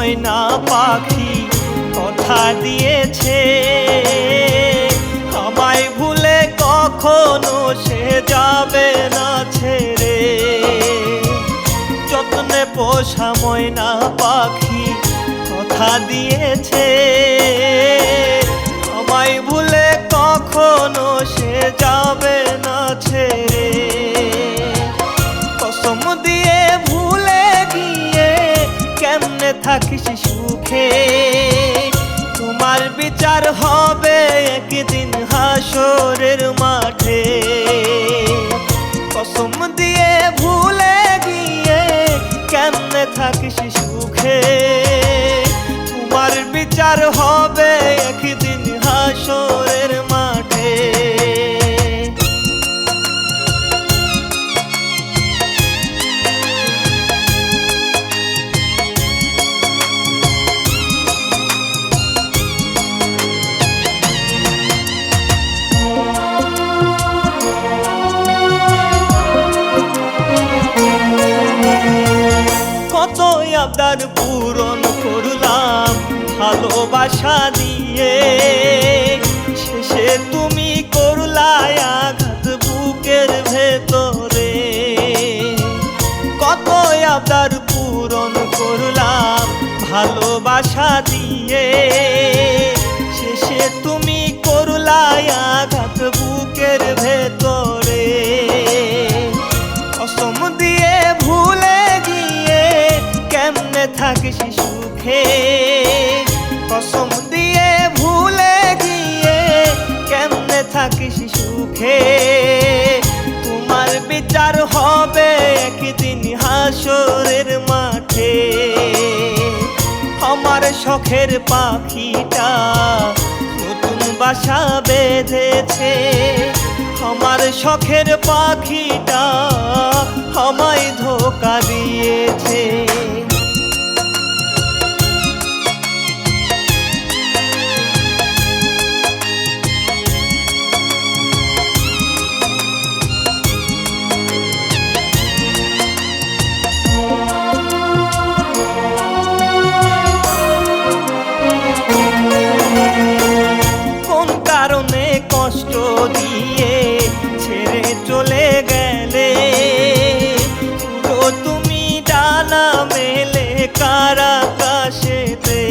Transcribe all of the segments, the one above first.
ময়না পাখি কথা দিয়েছে, আমায় ভুলে কখনো সে যাবে না ছেড়ে। যত্নে পোষা ময়না পাখি কথা দিয়েছে, আমায় ভুলে কখনো সে যাবে না ছেড়ে। কসম দিয়ে ভুলে গিয়ে কেমনে থাকিস সুখে, তোমার বিচার হবে একদিন হাসরের মাঠে। কসম দিয়ে ভুলে গিয়ে কেমনে থাকিস সুখে, তোমার বিচার হবে একদিন হাসরের মাঠে। কত আবদার পূরণ করলাম ভালোবাসা দিয়ে, শেষে তুমি করলাই আঘাত বুকের ভেতরে। কত আবদার পূরণ করলাম ভালোবাসা দিয়ে, শেষে তুমি করলাই আঘাত বুকের ভেতরে। কসম দিয়ে ভুলে গিয়ে কেমনে থাকিস সুখে, কসম দিয়ে ভুলে গিয়ে কেমনে থাকিস সুখে, তোমার বিচার হবে একদিন হাসরের মাঠে। আমার শখের পাখিটা নতুন বাসা বেঁধেছে, আমার শখের পাখিটা আমায় ধোঁকা দিয়েছে। কোন কারণে কষ্ট দিয়ে ছেড়ে চলে গেলে, পুরো তুমি ডানা মেলে কার আকাশেতে।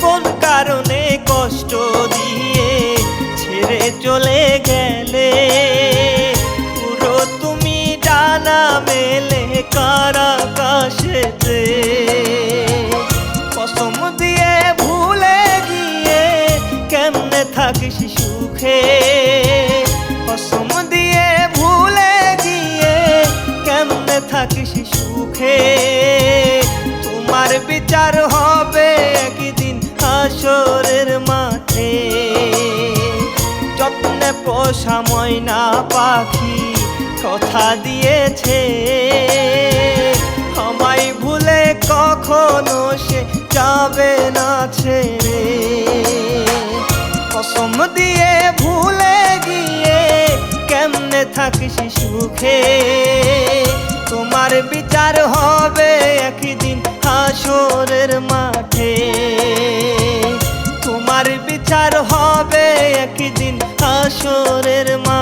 কোন কারণে কষ্ট দিয়ে ছেড়ে চলে গেলে, পুরো তুমি ডানা মেলে কার আকাশেতে। কসম দিয়ে ভুলে গিয়ে কেমনে থাকিস সুখে, কসম দিয়ে ভুলে গিয়ে কেমনে থাকিস সুখে, তোমার বিচার হবে একদিন হাসরের মাঠে। যত্নে পোষা ময়না পাখি কথা দিয়েছে, আমায় ভুলে কখনো সে যাবে না ছেড়ে। কসম দিয়ে ভুলে গিয়ে কেমনে থাকিস সুখে, তোমার বিচার হবে একদিন হাসরের মাঠে। তোমার বিচার হবে একদিন হাসরের মাঠে।